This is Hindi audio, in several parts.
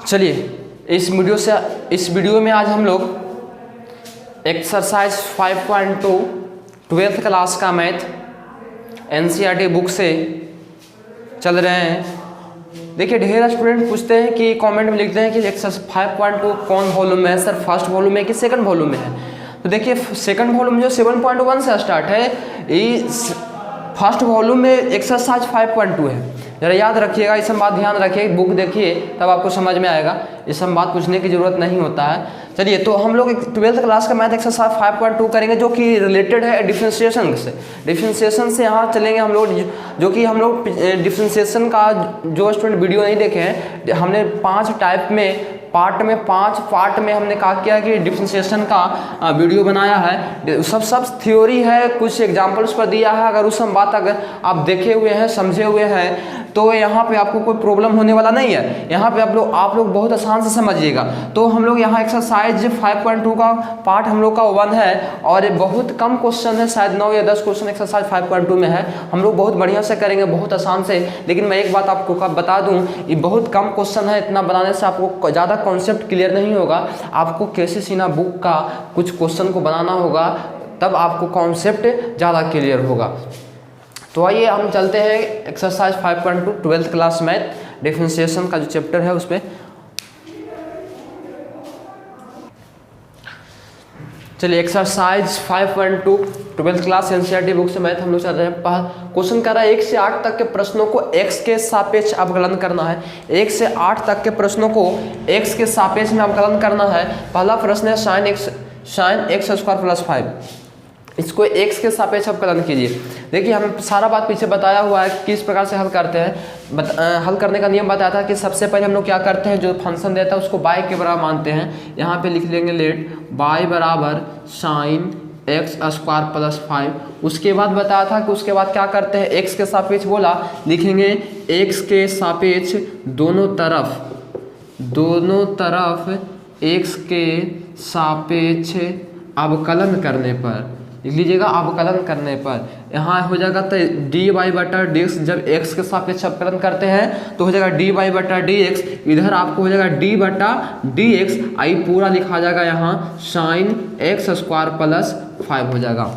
चलिए इस वीडियो में आज हम लोग एक्सरसाइज 5.2 ट्वेल्थ क्लास का मैथ एनसीईआरटी बुक से चल रहे हैं। देखिए ढेर स्टूडेंट पूछते हैं कि कमेंट में लिखते हैं कि एक्सरसाइज 5.2 कौन वॉल्यूम में है सर, फर्स्ट वॉल्यूम में कि सेकंड वॉल्यूम में है। तो देखिए सेकंड वॉल्यूम जो 7.1 से स्टार्ट है, ये फर्स्ट वॉल्यूम में एक्सरसाइज 5.2 है। जरा याद रखिएगा, इस सब बात ध्यान रखिए, बुक देखिए तब आपको समझ में आएगा, ये सब बात पूछने की जरूरत नहीं होता है। चलिए तो हम लोग ट्वेल्थ क्लास का मैथ एक्सरसाइज 5.2 करेंगे जो कि रिलेटेड है डिफरेंशिएशन से। डिफरेंशिएशन से यहाँ चलेंगे हम लोग, जो कि हम लोग डिफरेंशिएशन का जो स्टूडेंट वीडियो नहीं देखे हैं, हमने 5 टाइप में पाँच पार्ट में हमने कहा किया कि डिफरेंशिएशन का वीडियो बनाया है। सब थ्योरी है, कुछ एग्जांपल्स पर दिया है। अगर उस सब बात अगर आप देखे हुए हैं, समझे हुए हैं, तो यहाँ पे आपको कोई प्रॉब्लम होने वाला नहीं है। यहाँ पे आप लोग बहुत आसान से समझिएगा। तो हम लोग यहाँ एक्सरसाइज 5.2 का पार्ट हम लोग का 1 है और बहुत कम क्वेश्चन है, शायद 9 या 10 क्वेश्चन एक्सरसाइज 5.2 में है। हम लोग बहुत बढ़िया से करेंगे, बहुत आसान से। लेकिन मैं एक बात आपको बता दूँ, ये बहुत कम क्वेश्चन है, इतना बनाने से आपको ज़्यादा कॉन्सेप्ट क्लियर नहीं होगा। आपको कैसे सीना बुक का कुछ क्वेश्चन को बनाना होगा, तब आपको कॉन्सेप्ट ज़्यादा क्लियर होगा। तो आइए हम चलते हैं exercise 5.2 twelfth class math differentiation का जो चैप्टर है उस पर। चलिए exercise 5.2 twelfth class NCERT book से मैथ हम लोग चल रहे हैं। क्वेश्चन कर रहा है 1 से 8 तक के प्रश्नों को x के सापेक्ष अवकलन करना है। 1 से 8 तक के प्रश्नों को x के सापेक्ष में अवकलन करना है। पहला प्रश्न है sin x स्क्वायर प्लस 5, इसको x के सापेक्ष अवकलन कीजिए। देखिए हम सारा बात पीछे बताया हुआ है किस प्रकार से हल करते हैं। हल करने का नियम बताया था कि सबसे पहले हम लोग क्या करते हैं, जो फंक्शन देता है उसको y के बराबर मानते हैं। यहाँ पे लिख लेंगे लेट y बराबर sin x स्क्वायर प्लस 5। उसके बाद बताया था कि उसके बाद क्या करते हैं, x के सापेक्ष बोला, लिखेंगे x के सापेक्ष दोनों तरफ x के सापेक्ष अवकलन करने पर, लिख लीजिएगा अवकलन करने पर। यहाँ हो जाएगा तो dy/dx, जब x के सापेक्ष अवकलन करते हैं तो हो जाएगा dy/dx। इधर आपको हो जाएगा d/dx, आई पूरा लिखा जाएगा यहाँ sin x स्क्वायर प्लस 5 हो जाएगा।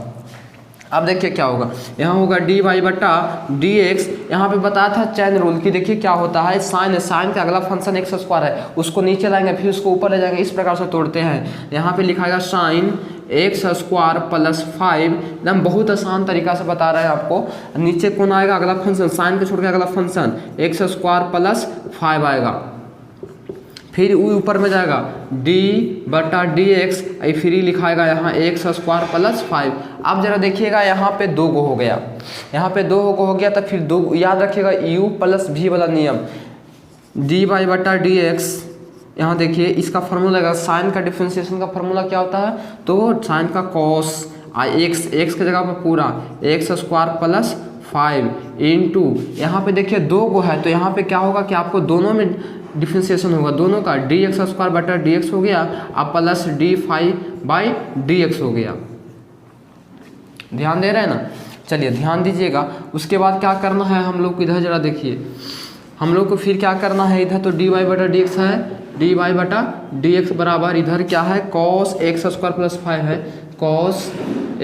अब देखिए क्या होगा, यहाँ होगा dy/dx। यहाँ पे बताया था चैन रूल की, देखिए क्या होता है, साइन का अगला फंक्शन x स्क्वायर है, उसको नीचे लाएंगे फिर उसको ऊपर ले जाएंगे, इस प्रकार से तोड़ते हैं। यहाँ पे लिखाएगा sin x स्क्वायर प्लस 5, एकदम बहुत आसान तरीका से बता रहे हैं आपको। नीचे कौन आएगा, अगला फंक्शन, साइन के छोड़ के अगला फंक्शन x स्क्वायर प्लस 5 आएगा, फिर ऊपर में जाएगा d/dx, फिर लिखाएगा यहाँ x स्क्वायर प्लस 5। अब जरा देखिएगा यहाँ पे 2 गो हो गया, यहाँ पे 2 गो हो गया, तो फिर 2 याद रखिएगा u प्लस v वाला नियम, dy/dx। यहाँ देखिए इसका फार्मूला लगा, साइन का डिफरेंशिएशन का फार्मूला क्या होता है, तो साइन का कॉस x की जगह पर पूरा x स्क्वायर प्लस 5 इंटू, यहाँ पे देखिए 2 गो है, तो यहाँ पे क्या होगा कि आपको दोनों में डिफरेंशिएशन होगा, दोनों का dx स्क्वायर बटा dx हो गया, अब प्लस d5/dx हो गया। ध्यान दे रहे हैं ना, चलिए ध्यान दीजिएगा। उसके बाद क्या करना है हम लोग को, इधर जरा देखिए, हम लोग को फिर क्या करना है, इधर तो dy/dx है, dy/dx बराबर इधर क्या है, cos x स्क्वायर प्लस 5 है, cos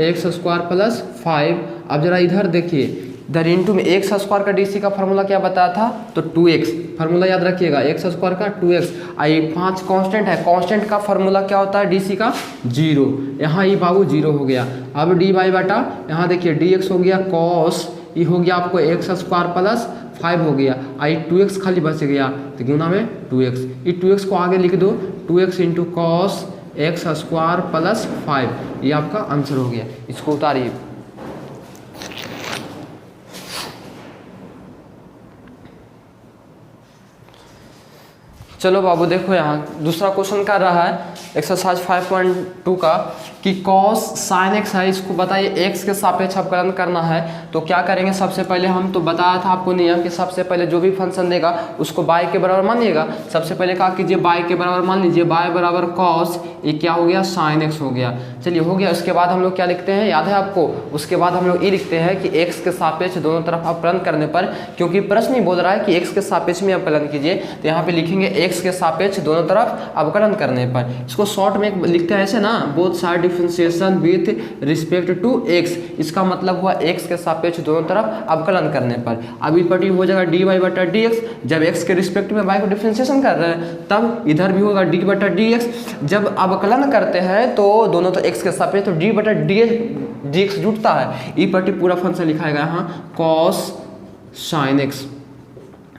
x स्क्वायर प्लस 5। अब जरा इधर देखिए, इधर इंटू में x स्क्वायर का dc का फार्मूला क्या बताया था, तो 2x, फार्मूला याद रखिएगा, x स्क्वायर का 2x। आई 5 कांस्टेंट है, कांस्टेंट का फार्मूला क्या होता है, dc का 0, यहाँ ये बाबू 0 हो गया। अब dy बटा यहाँ देखिए dx हो गया, cos ये हो गया आपको x स्क्वायर प्लस 5 हो गया, आई 2x खाली बच गया, तो गुना में 2x, ये 2x को आगे लिख दो, 2x into cos x square plus 5, ये आपका आंसर हो गया। इसको उतारिए। चलो बाबू देखो, यहाँ दूसरा क्वेश्चन कर रहा है एक्सरसाइज 5.2 का, कि cos sin x है, इसको बताइए x के सापेक्ष अवकलन करना है। तो क्या करेंगे, सबसे पहले हम तो बताया था आपको नियम कि सबसे पहले जो भी फंक्शन देगा उसको y के बराबर मानिएगा। सबसे पहले कहा कीजिए y के बराबर मान लीजिए, y बराबर cos, ये क्या हो गया, sin x हो गया। चलिए हो गया। उसके बाद हम लोग क्या लिखते हैं, याद है आपको, उसके बाद हम लोग ये लिखते हैं कि x के सापेक्ष दोनों तरफ अवकलन करने पर, क्योंकि प्रश्न ही बोल रहा है कि x के सापेक्ष में अवकलन कीजिए, तो यहाँ पे लिखेंगे x के सापेक्ष दोनों तरफ अवकलन करने पर। इसको शॉर्ट में लिखते हैं ऐसे ना, both side differentiation with respect to x, इसका मतलब हुआ x के सापेक्ष दोनों तरफ अवकलन करने पर। अब इक्वल हो जाएगा dy बटा dx, जब x के रिस्पेक्ट में y को डिफरेंशिएशन कर रहे हैं तब इधर भी होगा d बटा dx। जब अवकलन करते हैं तो दोनों तो x के सापेक्ष, तो d बटा dx जुटता है। ई पट्टी पूरा फंक्शन लिखा गया यहाँ cos sin x।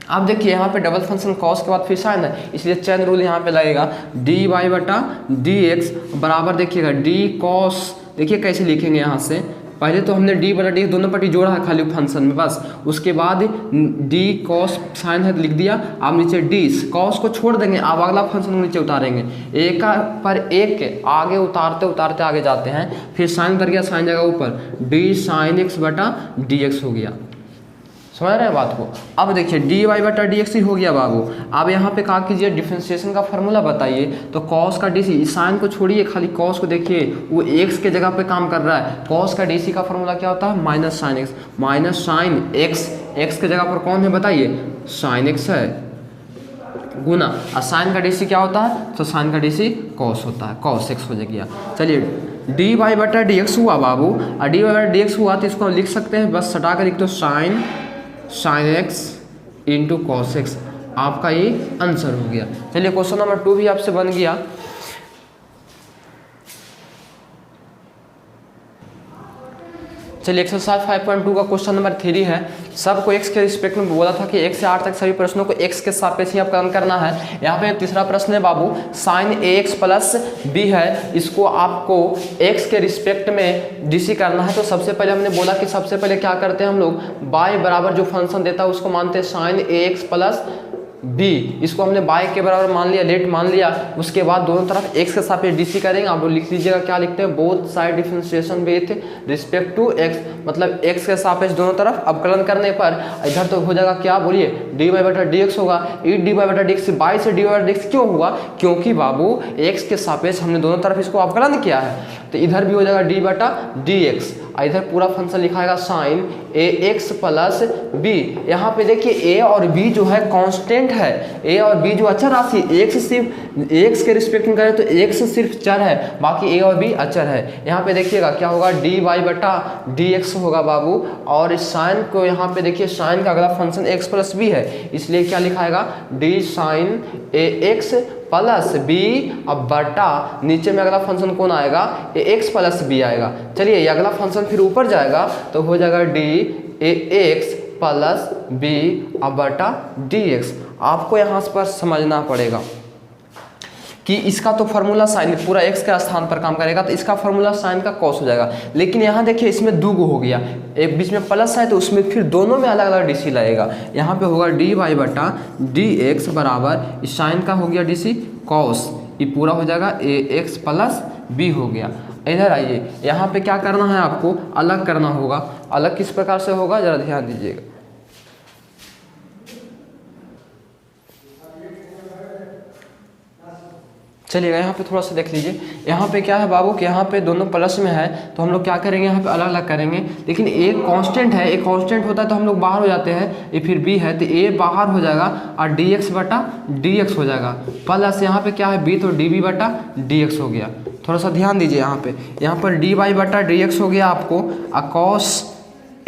अब देखिए यहाँ पे डबल फंक्शन cos के बाद फिर sin है, इसलिए चैन रूल यहाँ पे लगेगा, dy बटा dx बराबर देखिएगा d cos, देखिए कैसे लिखेंगे यहाँ से, पहले तो हमने d बटा dx दोनों पट्टी जोड़ा है खाली फंक्शन में बस, उसके बाद d cos sin है लिख दिया। अब नीचे d cos को छोड़ देंगे, अब अगला फंक्शन नीचे उतारेंगे, एक पर एक आगे उतारते उतारते आगे जाते हैं, फिर sin उतर गया, sin जगह ऊपर d sin x बटा dx हो गया। समझ रहे हैं बात को। अब देखिए dy बटा dx ही हो गया बाबू। अब यहाँ पे कहा कीजिए डिफरेंशिएशन का फार्मूला बताइए, तो cos का dc, साइन को छोड़िए खाली cos को देखिए, वो x के जगह पे काम कर रहा है। cos का dc का फार्मूला क्या होता है, minus sine x, minus sine x, x के जगह पर कौन है बताइए, sin x है, गुना, और साइन का dc क्या होता है, तो साइन का dc cos होता है, cos x हो जाएगा। चलिए dy बटा dx हुआ बाबू, और dy बटा dx हुआ तो इसको लिख सकते हैं, बस सटा कर लिख दो sin x into cos x, आपका ये आंसर हो गया। चलिए क्वेश्चन नंबर 2 भी आपसे बन गया। चलिए एक्सरसाइज 5.2 का क्वेश्चन नंबर 3 है। सबको x के रिस्पेक्ट में बोला था कि 1 से 8 तक सभी प्रश्नों को x के सापेक्ष ही अवकलन करना है। यहाँ पे तीसरा प्रश्न है बाबू, sin ax प्लस b है, इसको आपको x के रिस्पेक्ट में dc करना है। तो सबसे पहले हमने बोला कि सबसे पहले क्या करते हैं हम लोग, y बराबर जो फंक्शन देता है उसको मानते हैं sin ax प्लस b, इसको हमने y के बराबर मान लिया, लेट मान लिया। उसके बाद दोनों तरफ x के सापेक्ष dc करेंगे। आप लोग लिख लीजिएगा, क्या लिखते हैं, both side differentiation with respect to x, मतलब x के सापेक्ष दोनों तरफ अवकलन करने पर इधर तो हो जाएगा क्या, बोलिए dy बटा dx होगा। ई dy बटा dx से y से dy बटा dx क्यों हुआ, क्योंकि बाबू x के सापेक्ष हमने दोनों तरफ इसको अवकलन किया है, तो इधर भी हो जाएगा d बटा dx। इधर पूरा फंक्शन लिखाएगा sin ax प्लस b। यहाँ पे देखिए a और b जो है कांस्टेंट है, a और b जो अचर राशि, x सिर्फ x के रिस्पेक्ट में करें तो x सिर्फ चर है, बाकी a और b अचर है। यहाँ पे देखिएगा क्या होगा, dy बटा dx होगा बाबू, और इस साइन को यहाँ पे देखिए, साइन का अगला फंक्शन x प्लस b है, इसलिए क्या लिखाएगा, d sin ax plus b, अब बटा नीचे में अगला फंक्शन कौन आएगा, ax प्लस b आएगा। चलिए ये अगला फंक्शन फिर ऊपर जाएगा तो हो जाएगा d ax प्लस b अब बटा dx। आपको यहाँ पर समझना पड़ेगा कि इसका तो फार्मूला साइन पूरा x के स्थान पर काम करेगा, तो इसका फार्मूला साइन का कॉस हो जाएगा। लेकिन यहाँ देखिए इसमें दो गो हो गया, एक बीच में प्लस है तो उसमें फिर दोनों में अलग अलग dc लगेगा। यहाँ पे होगा dy बटा dx बराबर साइन का हो गया dc कॉस, ये पूरा हो जाएगा ax प्लस b हो गया। इधर आइए, यहाँ पे क्या करना है आपको, अलग करना होगा। अलग किस प्रकार से होगा जरा ध्यान दीजिएगा। चलिएगा यहाँ पे थोड़ा सा देख लीजिए, यहाँ पे क्या है बाबू कि यहाँ पे दोनों प्लस में है तो हम लोग क्या करेंगे, यहाँ पे अलग अलग करेंगे। लेकिन एक कांस्टेंट है, एक कांस्टेंट होता है तो हम लोग बाहर हो जाते हैं, ये फिर b है तो a बाहर हो जाएगा और dx बटा dx हो जाएगा, प्लस यहाँ पे क्या है b, तो db बटा dx हो गया। थोड़ा सा ध्यान दीजिए यहाँ पर dy बटा dx हो गया आपको, cos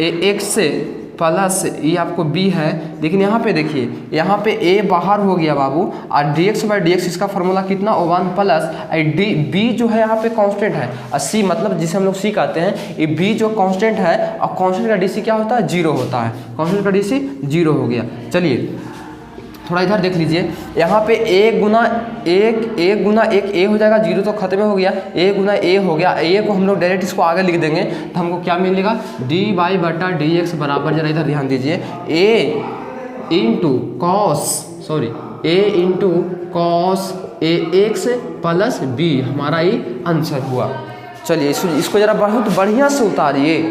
ax से प्लस ये आपको b है। लेकिन यहाँ पे देखिए, यहाँ पे a बाहर हो गया बाबू, और dx बाई dx इसका फार्मूला कितना, O1 प्लस b जो है यहाँ पे कांस्टेंट है, और c मतलब जिसे हम लोग c कहते हैं, ये b जो कांस्टेंट है, और कांस्टेंट का dc क्या होता है, 0 होता है, कांस्टेंट का dc 0 हो गया। चलिए थोड़ा इधर देख लीजिए, यहाँ पे a गुना एक a हो जाएगा, 0 तो खत्म हो गया, a गुना a हो गया। a को हम लोग डायरेक्ट इसको आगे लिख देंगे तो हमको क्या मिलेगा, dy बटा dx बराबर, जरा इधर ध्यान दीजिए, a into cos ax plus b, हमारा ये आंसर हुआ। चलिए इसको जरा बहुत बढ़िया से उतारिए।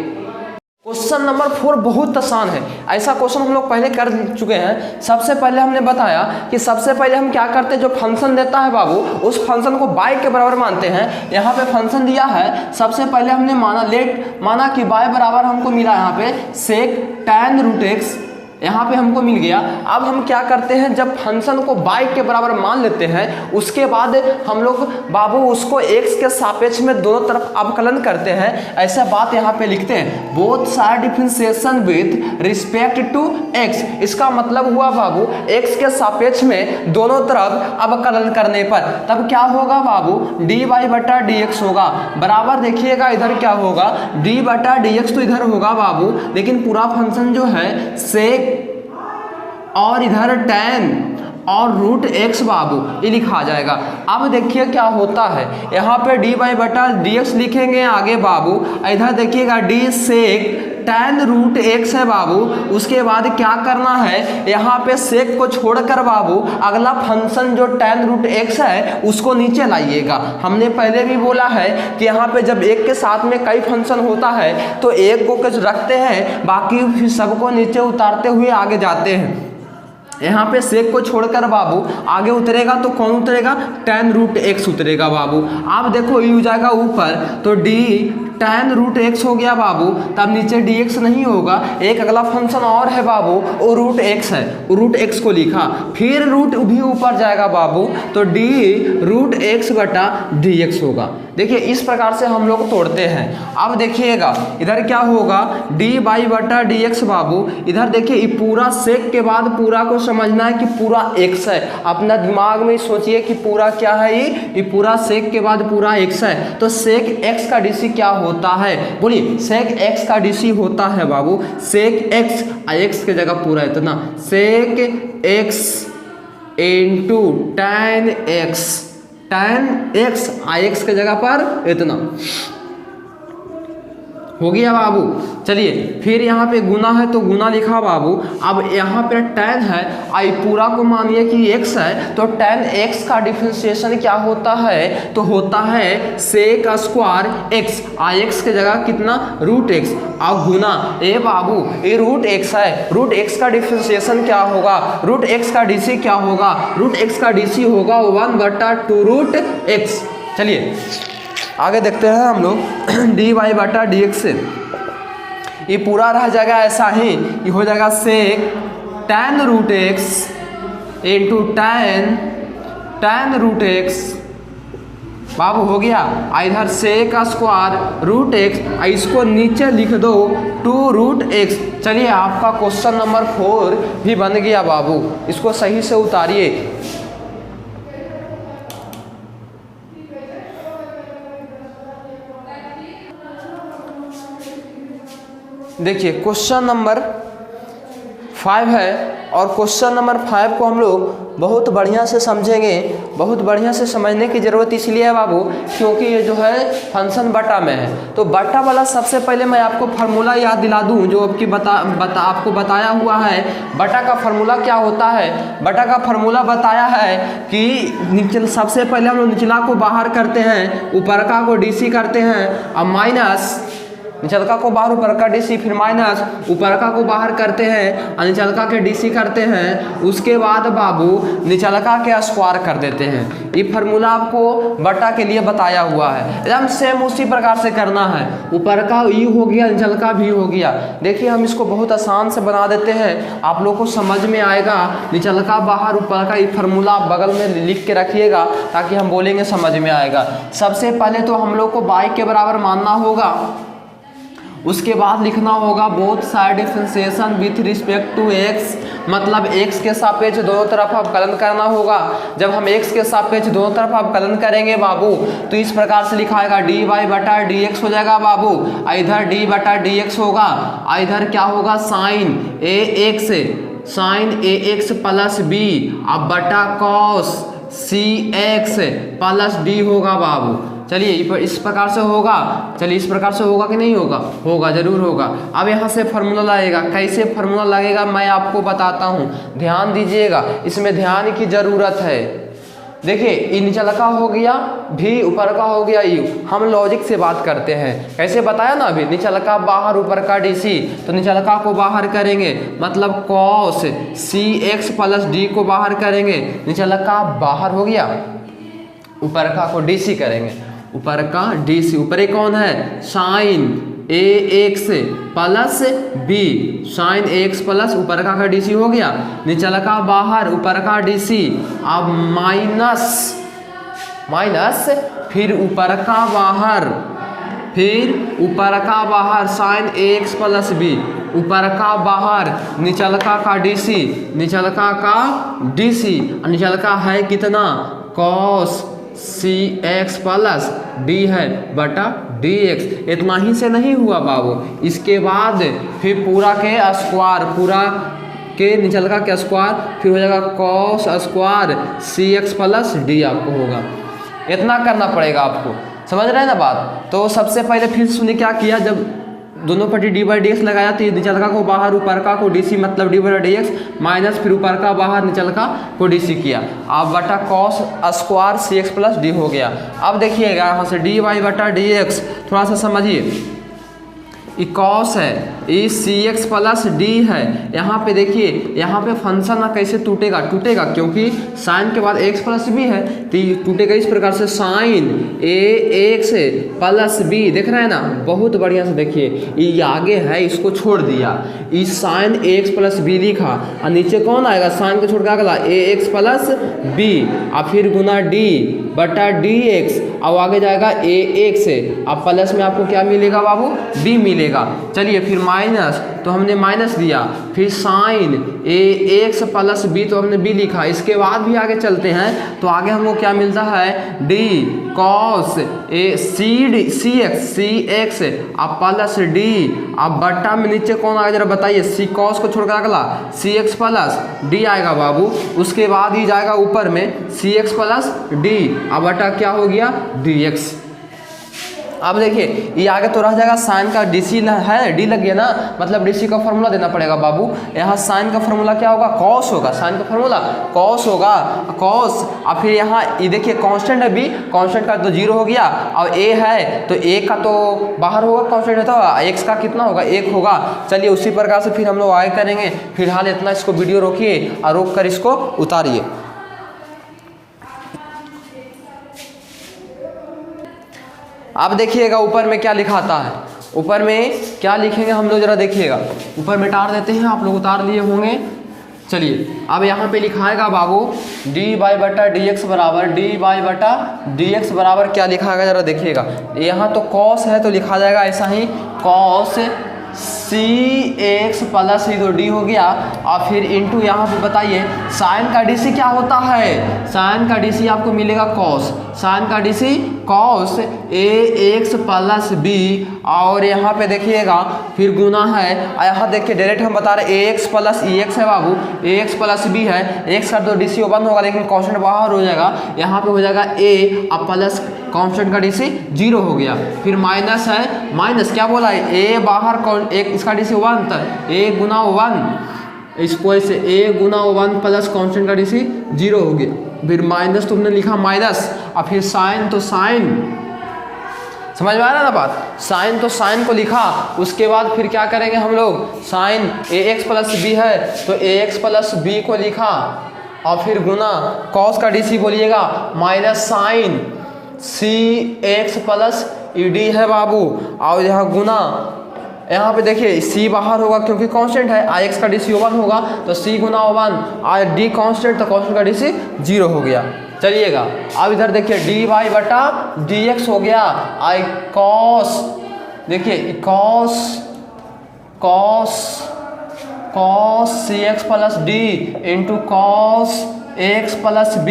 क्वेश्चन नंबर 4 बहुत आसान है। ऐसा क्वेश्चन हम लोग पहले कर चुके हैं। सबसे पहले हमने बताया कि सबसे पहले हम क्या करते हैं, जो फंक्शन देता है बाबू उस फंक्शन को बाय के बराबर मानते हैं। यहाँ पे फंक्शन दिया है, सबसे पहले हमने माना कि बाय बराबर हमको मिला यहाँ पे सेक tan रूट एक्स, यहाँ पे हमको मिल गया। अब हम क्या करते हैं, जब फंक्शन को बाय के बराबर मान लेते हैं उसके बाद हम लोग बाबू उसको x के सापेक्ष में दोनों तरफ अवकलन करते हैं। ऐसा बात यहाँ पे लिखते हैं, both side differentiation with respect to x। इसका मतलब हुआ बाबू x के सापेक्ष में दोनों तरफ अवकलन करने पर तब क्या होगा बाबू, dy बटा dx होगा। बराबर देखिएगा इधर क्या होगा, d बटा dx तो इधर होगा बाबू, लेकिन पूरा फंक्शन जो है सेक और इधर tan और रूट एक्स बाबू ये लिखा जाएगा। अब देखिए क्या होता है, यहाँ पे dy बटा dx लिखेंगे आगे बाबू, इधर देखिएगा d सेक tan रूट एक्स है बाबू। उसके बाद क्या करना है, यहाँ पे सेक को छोड़कर बाबू अगला फंक्शन जो tan रूट एक्स है उसको नीचे लाइएगा। हमने पहले भी बोला है कि यहाँ पे जब एक के साथ में कई फंक्शन होता है तो एक को कुछ रखते हैं, बाकी फिर सबको नीचे उतारते हुए आगे जाते हैं। यहाँ पे सेक को छोड़कर बाबू आगे उतरेगा तो कौन उतरेगा, tan रूट एक्स उतरेगा बाबू। आप देखो ये हो जाएगा ऊपर, तो d tan रूट एक्स हो गया बाबू, तब नीचे dx नहीं होगा। एक अगला फंक्शन और है बाबू, वो रूट एक्स है, वो रूट एक्स को लिखा, फिर रूट भी ऊपर जाएगा बाबू, तो d रूट एक्स बटा dx होगा। देखिए इस प्रकार से हम लोग तोड़ते हैं। अब देखिएगा इधर क्या होगा, dy बटा dx बाबू। इधर देखिए ये पूरा सेक के बाद पूरा को समझना है कि पूरा x है। अपना दिमाग में सोचिए कि पूरा क्या है, ये पूरा सेक के बाद पूरा x है, तो सेक x का dc क्या होता है, बोलिए। सेक x का dc होता है बाबू सेक x, x के जगह पूरा इतना सेक x into tan x, tan x x के जगह पर इतना हो गया बाबू। चलिए फिर यहाँ पे गुना है तो गुना लिखा बाबू। अब यहाँ पे tan है, आई पूरा को मानिए कि x है, तो tan x का डिफरेंशिएशन क्या होता है, तो होता है सेक स्क्वायर x, x के जगह कितना रूट x। अब गुना ए बाबू ये रूट x है, रूट x का डिफरेंशिएशन क्या होगा, रूट x का dc क्या होगा, रूट x का dc होगा 1 बटा 2 रूट x। चलिए आगे देखते हैं हम लोग dy बटा dx से ये पूरा रह जाएगा ऐसा ही, ये हो जाएगा sec tan root x into tan root x बाबू हो गया। इधर सेक स्क्वायर रूट एक्स, इसको नीचे लिख दो 2 रूट एक्स। चलिए आपका क्वेश्चन नंबर 4 भी बन गया बाबू, इसको सही से उतारिए। देखिए क्वेश्चन नंबर 5 है, और क्वेश्चन नंबर 5 को हम लोग बहुत बढ़िया से समझेंगे। बहुत बढ़िया से समझने की ज़रूरत इसलिए है बाबू क्योंकि ये जो है फंक्शन बटा में है। तो बटा वाला सबसे पहले मैं आपको फार्मूला याद दिला दूं जो आपकी आपको बताया हुआ है। बटा का फार्मूला क्या होता है, बटा का फार्मूला बताया है कि सबसे पहले हम लोग निचला को बाहर करते हैं, ऊपर का को डीसी करते हैं, अब माइनस निचलका को बाहर ऊपर का डीसी, फिर माइनस ऊपर का को बाहर करते हैं, निचलका के डीसी करते हैं, उसके बाद बाबू निचलका के स्क्वायर कर देते हैं। ये फार्मूला आपको बटा के लिए बताया हुआ है, एकदम सेम उसी प्रकार से करना है। ऊपर का ई हो गया, निचलका भी हो गया। देखिए हम इसको बहुत आसान से बना देते हैं, आप लोग को समझ में आएगा। निचलका बाहर ऊपर का ये फार्मूला आप बगल में लिख के रखिएगा ताकि हम बोलेंगे समझ में आएगा। सबसे पहले तो हम लोग को बाई के बराबर मानना होगा, उसके बाद लिखना होगा both side differentiation with respect to x, मतलब x के सापेक्ष दोनों तरफ अवकलन करना होगा। जब हम x के सापेक्ष दोनों तरफ अवकलन करेंगे बाबू तो इस प्रकार से लिखाएगा dy बटा dx हो जाएगा बाबू। इधर d बटा dx होगा, इधर क्या होगा साइन ax प्लस b, अब बटा cos cx प्लस d होगा बाबू। चलिए इस प्रकार से होगा, चलिए इस प्रकार से होगा कि नहीं होगा, होगा जरूर होगा। अब यहाँ से फार्मूला लगेगा, कैसे फार्मूला लगेगा मैं आपको बताता हूँ, ध्यान दीजिएगा, इसमें ध्यान की ज़रूरत है। देखिए ई नीचा का हो गया भी, ऊपर का हो गया यू। हम लॉजिक से बात करते हैं, कैसे बताया ना अभी, नीचा का बाहर ऊपर का DC, तो नीचा का को बाहर करेंगे मतलब कॉस CX प्लस D को बाहर करेंगे, नीचा का बाहर हो गया, ऊपर का को DC करेंगे, ऊपर का DC, ऊपर कौन है sine AX plus B, sine AX plus ऊपर का DC हो गया, नीचा का बाहर ऊपर का DC, अब माइनस फिर ऊपर का बाहर, फिर ऊपर का बाहर साइन AX प्लस B, ऊपर का बाहर निचल का DC, निचल का DC, निचल का है कितना कॉस CX प्लस D है बटा DX। इतना ही से नहीं हुआ बाबू, इसके बाद फिर पूरा के स्क्वायर, पूरा के निचल का क्या स्क्वायर, फिर हो जाएगा cos square CX plus D आपको होगा। इतना करना पड़ेगा आपको, समझ रहे हैं ना बात। तो सबसे पहले फिर सुनिए क्या किया, जब दोनों पट्टी d/dx लगाया तो निचल का को बाहर ऊपर का को DC मतलब d/dx माइनस फिर ऊपर का बाहर निचल का को DC किया, अब बटा cos square CX plus D हो गया। अब देखिएगा यहाँ से dy/dx थोड़ा सा समझिए, ये कॉस है, ये CX प्लस D है, यहाँ पे देखिए यहाँ पे फंक्शन ना कैसे टूटेगा क्योंकि साइन के बाद x प्लस B है तो ये टूटेगा इस प्रकार से, साइन AX प्लस B, देख रहे हैं ना, बहुत बढ़िया से देखिए, ये आगे है इसको छोड़ दिया, इस साइन AX प्लस B लिखा और नीचे कौन आएगा, साइन को छोड़ के अगला AX प्लस B और फिर गुना D बटा DX, अब आगे जाएगा AX, अब प्लस में आपको क्या मिलेगा बाबू, B मिलेगा। चलिए फिर माइनस, तो हमने माइनस दिया, फिर साइन AX प्लस B तो हमने B लिखा। इसके बाद भी आगे चलते हैं तो आगे हमको क्या मिलता है, D कॉस CX अब प्लस D, अब बट्टा में नीचे कौन आएगा जरा बताइए, C कॉस को छोड़कर अगला CX प्लस D आएगा बाबू, उसके बाद ही जाएगा ऊपर में CX प्लस D, अब बट्टा क्या हो गया DX। अब देखिए ये आगे तो रह जाएगा, साइन का DC है, D लग गया ना, मतलब DC का फॉर्मूला देना पड़ेगा बाबू। यहाँ साइन का फॉर्मूला क्या होगा, कॉस होगा, साइन का फॉर्मूला कॉस होगा, कॉस। अब फिर यहाँ ये देखिए कांस्टेंट है B, कांस्टेंट का तो 0 हो गया, अब A है तो A का तो बाहर होगा, कांस्टेंट है तो X का कितना होगा, 1 होगा। चलिए उसी प्रकार से फिर हम लोग आगे करेंगे। फिलहाल इतना इसको वीडियो रोकिए और रोक कर इसको उतारिए। अब देखिएगा ऊपर में क्या लिखाता है, ऊपर में क्या लिखेंगे हम लोग जरा देखिएगा, ऊपर में टार देते हैं, आप लोग उतार लिए होंगे। चलिए अब यहाँ पे लिखाएगा बाबू dy/dx बराबर क्या लिखाएगा जरा देखिएगा, यहाँ तो कॉस है तो लिखा जाएगा ऐसा ही, कॉस CX प्लस ही तो D हो गया, और फिर इंटू यहाँ पे बताइए साइन का DC क्या होता है, साइन का DC आपको मिलेगा कॉस, साइन का DC cos AX plus B, और यहाँ पे देखिएगा फिर गुना है, यहाँ देखिए डायरेक्ट हम बता रहे AX प्लस EX है बाबू, AX प्लस B है, X का तो DC 1 होगा लेकिन कॉन्स्टेंट बाहर हो जाएगा, यहाँ पे हो जाएगा A अब प्लस कॉन्स्टेंट का DC 0 हो गया, फिर माइनस है, माइनस क्या बोला है, A बाहर एक इसका DC 1 था, A गुना 1 इसको ऐसे A गुना 1 प्लस कॉन्स्टेंट का DC 0 हो गया, फिर माइनस तुमने लिखा माइनस, और फिर साइन तो साइन, समझ में आ रहा है ना बात, साइन तो साइन को लिखा, उसके बाद फिर क्या करेंगे हम लोग, साइन AX प्लस B है तो AX प्लस B को लिखा, और फिर गुना कॉस का DC बोलिएगा minus sine CX plus ED है बाबू, और यहाँ गुना, यहाँ पे देखिए C बाहर होगा क्योंकि कांस्टेंट है, IX का DC 1 होगा तो C गुना 1, और D कांस्टेंट तो कांस्टेंट का DC 0 हो गया। चलिएगा अब इधर देखिए dy/dx हो गया, आई कॉस, देखिए cos CX plus D into cos X plus B,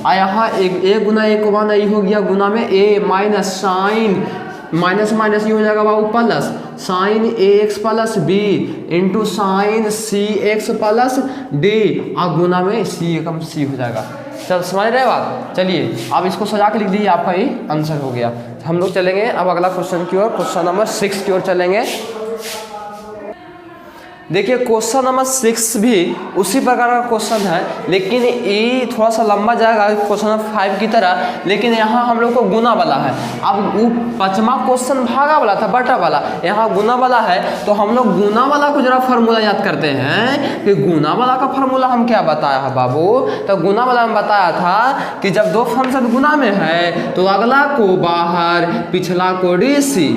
और यहाँ एक गुना 1 1 ये हो गया, गुना में A minus sine, minus minus ये हो जाएगा बाबू plus sine AX plus B into sine CX plus D, और गुना में C एकम C हो जाएगा। चल समझ रहे बात। चलिए अब इसको सजा के लिख दीजिए, आपका ये आंसर हो गया। हम लोग चलेंगे अब अगला क्वेश्चन की ओर, क्वेश्चन नंबर 6 की ओर चलेंगे। देखिए क्वेश्चन नंबर 6 भी उसी प्रकार का क्वेश्चन है, लेकिन ये थोड़ा सा लंबा जाएगा क्वेश्चन नंबर 5 की तरह, लेकिन यहाँ हम लोग को गुना वाला है। अब वो 5वां क्वेश्चन भागा वाला था, बटा वाला, यहाँ गुना वाला है। तो हम लोग गुना वाला को जरा फार्मूला याद करते हैं कि गुना वाला का फार्मूला हम क्या बताया है बाबू। तो गुना वाला में बताया था कि जब दो फंक्शन गुना में है तो अगला को बाहर पिछला को डीसी,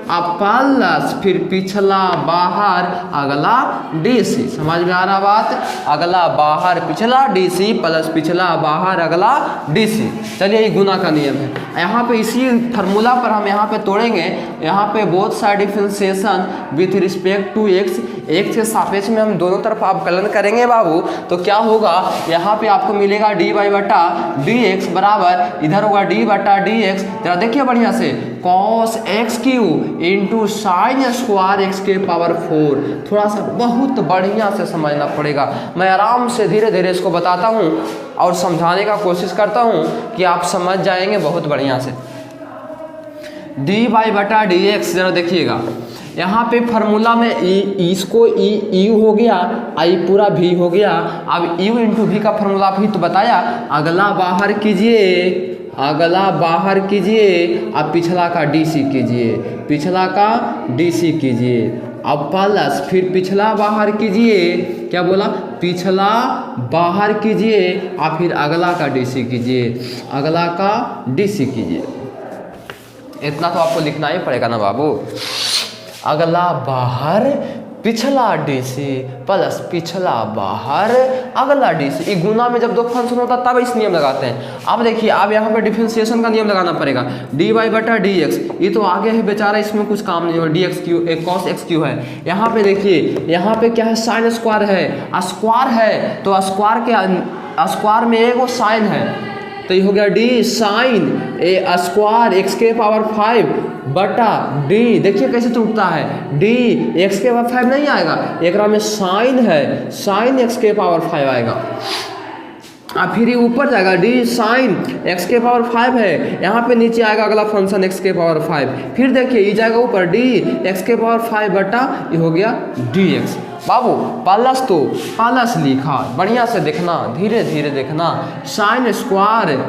अब प्लस फिर पिछला बाहर अगला डीसी। समझ में आ रहा बात? अगला बाहर पिछला डीसी प्लस पिछला बाहर अगला डीसी। चलिए ये गुना का नियम है। यहाँ पे इसी फार्मूला पर हम यहाँ पे तोड़ेंगे। यहाँ पे both side differentiation with respect to x, x के सापेक्ष में हम दोनों तरफ अवकलन करेंगे बाबू। तो क्या होगा, यहाँ पे आपको मिलेगा डी वाई बटा डी एक्स बराबर, इधर होगा डी बटा डी एक्स। जरा देखिए बढ़िया से, cos x Q into sine square x के पावर 4। थोड़ा सा बहुत बढ़िया से समझना पड़ेगा। मैं आराम से धीरे धीरे इसको बताता हूँ और समझाने का कोशिश करता हूँ कि आप समझ जाएंगे बहुत बढ़िया से। डी वाई बटा डी एक्स, जरा देखिएगा यहाँ पे फार्मूला में इसको यू हो गया, आई पूरा भी हो गया। अब यू इंटू भी का फार्मूला भी तो बताया, अगला बाहर कीजिए, अगला बाहर कीजिए, अब पिछला का डीसी कीजिए, पिछला का डीसी कीजिए, अब प्लस फिर पिछला बाहर कीजिए, क्या बोला, पिछला बाहर कीजिए, और फिर अगला का डीसी कीजिए, अगला का डीसी कीजिए। इतना तो आपको लिखना ही पड़ेगा ना बाबू। अगला बाहर पिछला डीसी प्लस पिछला बाहर अगला डीसी। गुना में जब दो फंक्शन होता तब इस नियम लगाते हैं। अब देखिए, अब यहाँ पे डिफरेंशिएशन का नियम लगाना पड़ेगा। डी वाई बटा डी एक्स, ये तो आगे है बेचारा, इसमें कुछ काम नहीं होगा। डी एक्स क्यू एक कॉस एक्स क्यू है। यहाँ पे देखिए, यहाँ पे क्या है, साइन स्क्वायर है, स्क्वायर है, तो स्क्वायर के स्क्वायर में एक वो साइन है, तो ये हो गया डी साइन ए स्क्वायर एक्स के पावर 5 बटा डी। देखिए कैसे टूटता है, डी एक्स के पावर 5 नहीं आएगा, एक में साइन है, साइन एक्स के पावर 5 आएगा। अब फिर ये ऊपर जाएगा, डी साइन एक्स के पावर 5 है, यहाँ पे नीचे आएगा अगला फंक्शन एक्स के पावर 5। फिर देखिए ये जाएगा ऊपर, डी एक्स के पावर 5 बटा ये हो गया डी एक्स। बाबू प्लस तो प्लस लिखा, बढ़िया से देखना, धीरे धीरे देखना। साइन स्क्वायर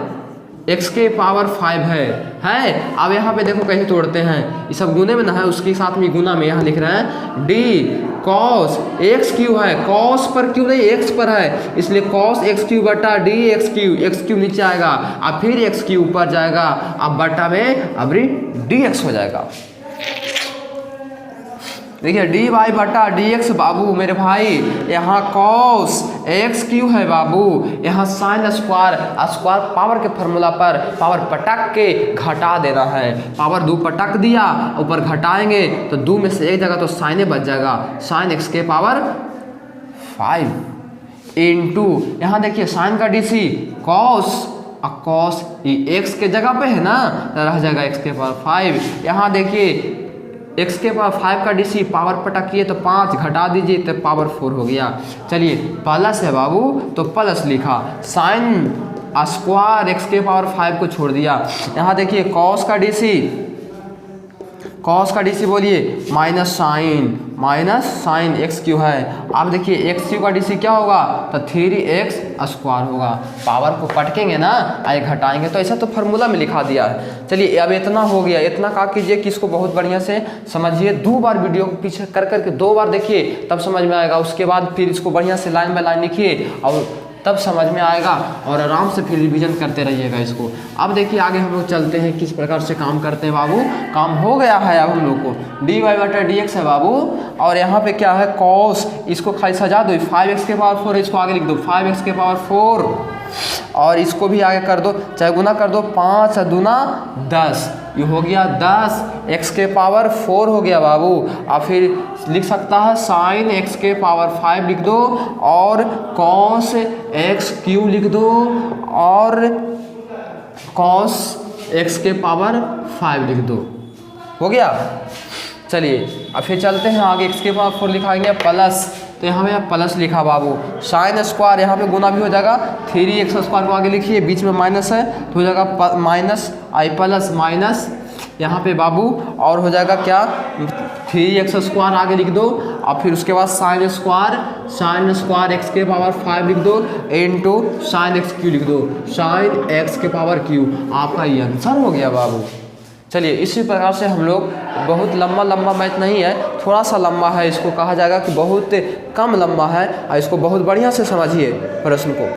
एक्स के पावर 5 है। अब यहाँ पे देखो कैसे तोड़ते हैं, ये सब गुने में ना है, उसके साथ में गुना में यहाँ लिख रहे हैं डी कॉस एक्स क्यू है, कॉस पर क्यू नहीं एक्स पर है, इसलिए कॉस एक्स क्यू बटा डी एक्स क्यू नीचे आएगा, अब फिर एक्स क्यू ऊपर जाएगा, अब बटा में अब डी एक्स हो जाएगा। देखिए डी वाई बटा डी एक्स बाबू मेरे भाई, यहाँ कॉस एक्स क्यू है बाबू, यहाँ साइन स्क्वायर, स्क्वायर पावर के फार्मूला पर पावर पटक के घटा देना है। पावर 2 पटक दिया, ऊपर घटाएंगे तो 2 में से एक जगह तो साइने बच जाएगा, साइन एक्स के पावर 5 इंटू यहाँ देखिए साइन का डीसी कॉस, कॉस ये एक्स के जगह पे है ना, तो रह जाएगा एक्स के पावर 5। यहाँ देखिए एक्स के पावर 5 का डीसी पावर पटकिए तो 5 घटा दीजिए तो पावर 4 हो गया। चलिए प्लस है बाबू तो प्लस लिखा, साइन स्क्वायर एक्स के पावर 5 को छोड़ दिया। यहाँ देखिए कॉस का डीसी बोलिए माइनस साइन एक्स क्यू है। अब देखिए एक्स क्यू का डीसी क्या होगा, तो 3x स्क्वायर होगा। पावर को पटकेंगे ना, आए घटाएंगे, तो ऐसा तो फार्मूला में लिखा दिया है। चलिए अब इतना हो गया, इतना क्या कीजिए कि इसको बहुत बढ़िया से समझिए, 2 बार वीडियो को पीछे कर करके 2 बार देखिए, तब समझ में आएगा। उसके बाद फिर इसको बढ़िया से लाइन बाय लाइन लिखिए और तब समझ में आएगा, और आराम से फिर रिवीजन करते रहिएगा इसको। अब देखिए आगे हम लोग चलते हैं, किस प्रकार से काम करते हैं बाबू। काम हो गया है अब हम लोग को, डी वाई बटा डी एक्स है बाबू, और यहाँ पे क्या है कॉस, इसको खाली सजा दो, 5x के पावर 4 है, इसको आगे लिख दो 5x के पावर 4, और इसको भी आगे कर दो, चाहे गुना कर दो, 5 दूना 10, ये हो गया 10 x के पावर 4 हो गया बाबू। अब फिर लिख सकता है साइन x के पावर 5 लिख दो, और कॉस एक्स क्यू लिख दो, और कॉस x के पावर 5 लिख दो, हो गया। चलिए अब फिर चलते हैं आगे, x के पावर 4 लिखाएंगे प्लस, तो यहाँ पे प्लस लिखा बाबू, साइन स्क्वायर यहाँ पे गुना भी हो जाएगा, 3x स्क्वायर को आगे लिखिए, बीच में माइनस है तो हो जाएगा माइनस आई प्लस माइनस यहाँ पे बाबू, और हो जाएगा क्या 3x² आगे लिख दो और फिर उसके बाद sin स्क्वायर x के पावर 5 लिख दो इंटू sin x क्यू लिख दो, sin x के पावर क्यू। आपका ये आंसर हो गया बाबू। चलिए इसी प्रकार से हम लोग, बहुत लंबा मैथ नहीं है, थोड़ा सा लंबा है, इसको कहा जाएगा कि बहुत कम लंबा है, और इसको बहुत बढ़िया से समझिए प्रश्न को।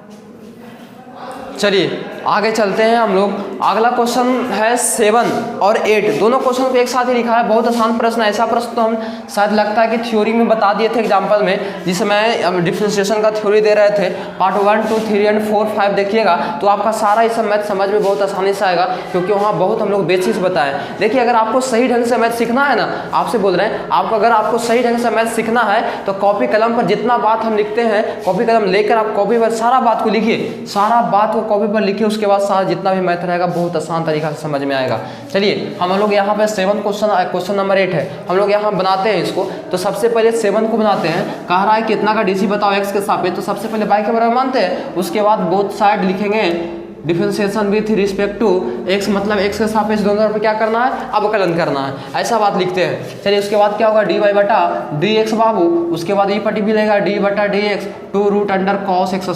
चलिए आगे चलते हैं हम लोग। अगला क्वेश्चन है 7 और 8, दोनों क्वेश्चन को एक साथ ही लिखा है। बहुत आसान प्रश्न है। ऐसा प्रश्न तो हम शायद लगता है कि थ्योरी में बता दिए थे एग्जाम्पल में, जिस समय डिफरेंशिएशन का थ्योरी दे रहे थे, पार्ट 1, 2, 3 एंड 4, 5 देखिएगा तो आपका सारा इस मैथ समझ में बहुत आसानी से आएगा, क्योंकि वहाँ बहुत हम लोग बेसिक्स बताएं। देखिए अगर आपको सही ढंग से मैथ सीखना है ना, आपसे बोल रहे हैं आपको, अगर आपको सही ढंग से मैथ सीखना है तो कॉपी कलम पर जितना बात हम लिखते हैं, कॉपी कलम लेकर आप कॉपी पर सारा बात को लिखिए, सारा बात को कॉपी पर लिखिए, उसके बाद सारा जितना भी मैथ रहेगा बहुत आसान तरीका से समझ में आएगा। चलिए हम लोग यहाँ पे 7 क्वेश्चन नंबर 8 है, हम लोग यहाँ बनाते हैं इसको। तो सबसे पहले 7 को बनाते हैं। कह रहा है कितना का डीसी बताओ x के सापेक्ष, तो सबसे पहले y के बराबर मानते हैं, उसके बाद बोथ साइड लिखेंगे differentiation with respect to x, मतलब x के सापेक्ष दोनों तरफ क्या करना है, अवकलन करना है, ऐसा बात लिखते हैं। चलिए उसके बाद क्या होगा, dy बटा dx बाबू, उसके बाद ये पट्टी भी लेगा d बटा dx 2√अंडर cos x²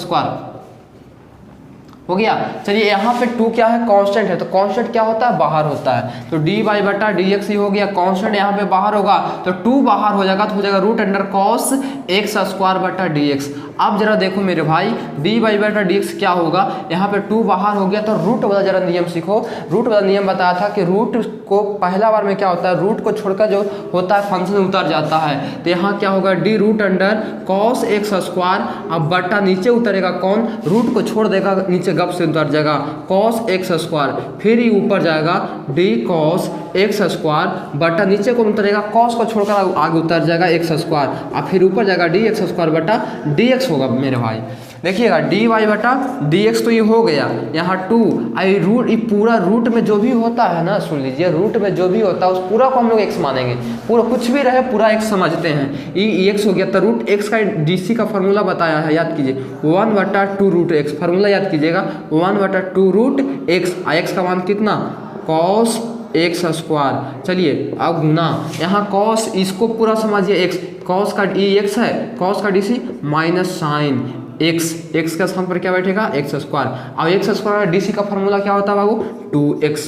हो गया। चलिए यहाँ पे 2 क्या है, कांस्टेंट है, तो कांस्टेंट क्या होता है, बाहर होता है, तो dy बटा dx ही हो गया, कांस्टेंट यहाँ पे बाहर होगा तो 2 बाहर हो जाएगा, तो हो जाएगा √cos x² बटा dx। अब जरा देखो मेरे भाई, dy बटा dx क्या होगा, यहाँ पे 2 बाहर हो गया, तो रूट वाला जरा नियम सीखो। रूट वाला नियम बताया था कि रूट को पहला बार में क्या होता है, रूट को छोड़कर जो होता है फंक्शन उतर जाता है, तो यहाँ क्या होगा d√cos x², अब बटा नीचे उतरेगा कौन, रूट को छोड़ देगा नीचे गप से उतर जाएगा cos x², फिर ही ऊपर जाएगा d cos x² बटा नीचे को उतरेगा, cos को छोड़कर आगे उतर जाएगा x², और फिर ऊपर जाएगा dx² बटा dx होगा मेरे भाई। देखिएगा dy बटा dx तो ये हो गया, यहाँ 2 आई रूट, ये पूरा रूट में जो भी होता है ना, सुन लीजिए, रूट में जो भी होता है उस पूरा को हम लोग x मानेंगे, पूरा कुछ भी रहे पूरा x समझते हैं। ये x हो गया, तो रूट x का dc का फॉर्मूला बताया है, याद कीजिए 1/2√x, फार्मूला याद कीजिएगा 1/2√x, x का मान कितना, cos x²। चलिए अब गुना, यहाँ cos, इसको पूरा समझिए x, cos का e x है, cos का dc माइनस साइन x का स्थान पर क्या बैठेगा, x²। अब x² का dc का फॉर्मूला क्या होता है बाबू, 2x,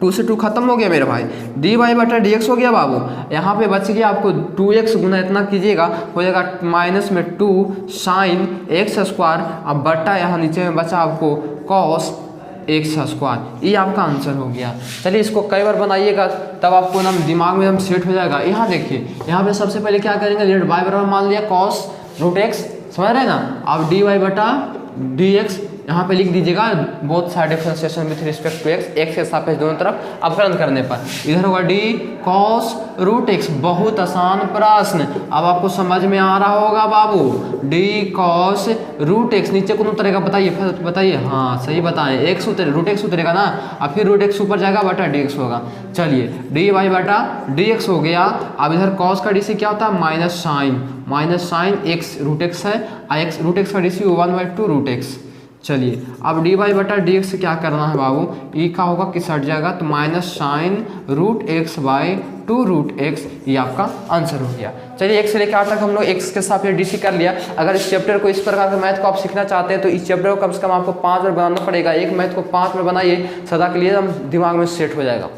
2 से 2 खत्म हो गया मेरे भाई, dy बटा dx हो गया बाबू। यहाँ पे बच गया आपको 2x गुना इतना कीजिएगा, हो जाएगा माइनस में 2 साइन x², अब बटा यहाँ नीचे में बचा आपको cos x², ये आपका आंसर हो गया। चलिए इसको कई बार बनाइएगा, तब आपको ना दिमाग में एकदम सेट हो जाएगा। यहाँ देखिए, यहाँ पे सबसे पहले क्या करेंगे, y बराबर मान लिया cos √x, समझ रहे हैं ना। अब dy बटा dx यहाँ पे लिख दीजिएगा, both side differentiation with respect to x के सापेक्ष दोनों तरफ अवकलन करने पर, इधर होगा d cos √x। बहुत आसान प्रश्न, अब आपको समझ में आ रहा होगा बाबू, d cos √x नीचे कौन उतरेगा, बताइए, हाँ सही बताएं, x उतरे, √x उतरेगा ना, और फिर √x ऊपर जाएगा बटा dx होगा। चलिए dy बटा dx हो गया। अब इधर cos का dc क्या होता है, माइनस साइन x, √x है, √x का dc 1/2√x। चलिए अब dy बटा dx से क्या करना है बाबू, e का होगा कि सट जाएगा, तो माइनस साइन √x/2√x, ये आपका आंसर हो गया। चलिए 1 से लेकर 8 तक हम लोग x के साथ डीसी कर लिया। अगर इस चैप्टर को, इस प्रकार के मैथ को आप सीखना चाहते हैं तो इस चैप्टर को कम से कम आपको 5 बार बनाना पड़ेगा। एक मैथ को 5 बार बनाइए, सदा के लिए हम दिमाग में सेट हो जाएगा।